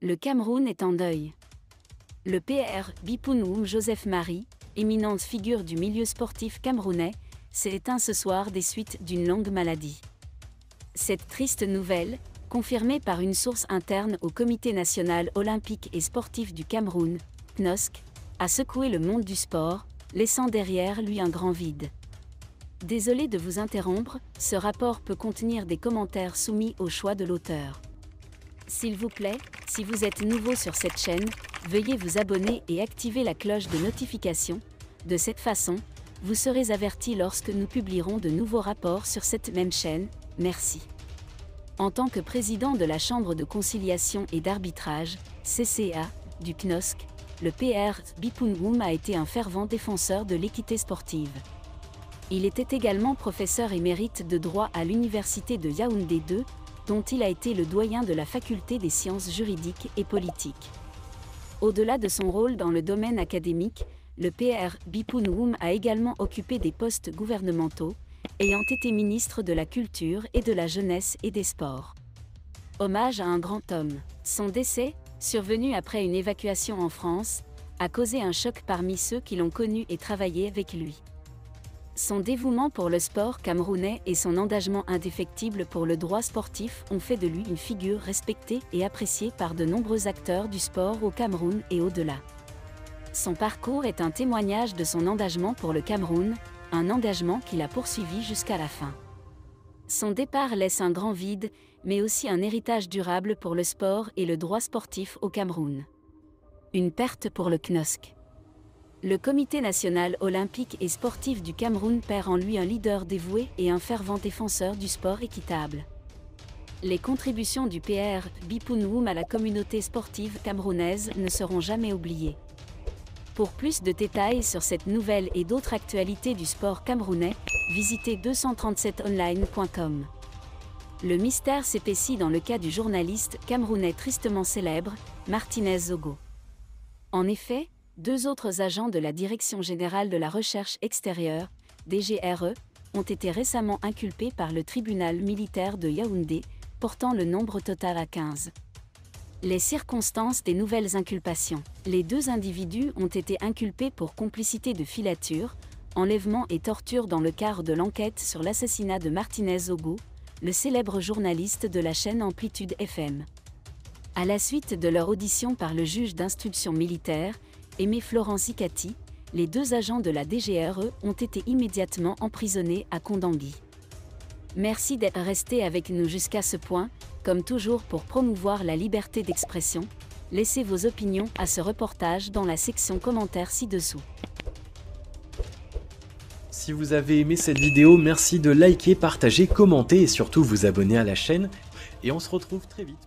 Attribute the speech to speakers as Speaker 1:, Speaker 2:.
Speaker 1: Le Cameroun est en deuil. Le PR Bipounoum Joseph Marie, éminente figure du milieu sportif camerounais, s'est éteint ce soir des suites d'une longue maladie. Cette triste nouvelle, confirmée par une source interne au Comité national olympique et sportif du Cameroun, CNOSC, a secoué le monde du sport, laissant derrière lui un grand vide. Désolé de vous interrompre, ce rapport peut contenir des commentaires soumis au choix de l'auteur. S'il vous plaît, si vous êtes nouveau sur cette chaîne, veuillez vous abonner et activer la cloche de notification. De cette façon, vous serez averti lorsque nous publierons de nouveaux rapports sur cette même chaîne. Merci. En tant que président de la Chambre de conciliation et d'arbitrage, CCA, du CNOSC, le PR Bipounoum a été un fervent défenseur de l'équité sportive. Il était également professeur émérite de droit à l'Université de Yaoundé 2, dont il a été le doyen de la faculté des sciences juridiques et politiques. Au-delà de son rôle dans le domaine académique, le PR Bipounoum a également occupé des postes gouvernementaux, ayant été ministre de la Culture et de la Jeunesse et des Sports. Hommage à un grand homme. Son décès, survenu après une évacuation en France, a causé un choc parmi ceux qui l'ont connu et travaillé avec lui. Son dévouement pour le sport camerounais et son engagement indéfectible pour le droit sportif ont fait de lui une figure respectée et appréciée par de nombreux acteurs du sport au Cameroun et au-delà. Son parcours est un témoignage de son engagement pour le Cameroun, un engagement qu'il a poursuivi jusqu'à la fin. Son départ laisse un grand vide, mais aussi un héritage durable pour le sport et le droit sportif au Cameroun. Une perte pour le CNOSC. Le Comité national olympique et sportif du Cameroun perd en lui un leader dévoué et un fervent défenseur du sport équitable. Les contributions du PR Bipounoum à la communauté sportive camerounaise ne seront jamais oubliées. Pour plus de détails sur cette nouvelle et d'autres actualités du sport camerounais, visitez 237online.com. Le mystère s'épaissit dans le cas du journaliste camerounais tristement célèbre, Martinez Zogo. En effet, 2 autres agents de la Direction générale de la recherche extérieure, DGRE, ont été récemment inculpés par le tribunal militaire de Yaoundé, portant le nombre total à 15. Les circonstances des nouvelles inculpations. Les 2 individus ont été inculpés pour complicité de filature, enlèvement et torture dans le cadre de l'enquête sur l'assassinat de Martinez Zogo, le célèbre journaliste de la chaîne Amplitude FM. À la suite de leur audition par le juge d'instruction militaire, Aimé Florent Zicati, les 2 agents de la DGRE ont été immédiatement emprisonnés à Kondangui. Merci d'être resté avec nous jusqu'à ce point. Comme toujours pour promouvoir la liberté d'expression, laissez vos opinions à ce reportage dans la section commentaires ci-dessous.
Speaker 2: Si vous avez aimé cette vidéo, merci de liker, partager, commenter et surtout vous abonner à la chaîne. Et on se retrouve très vite.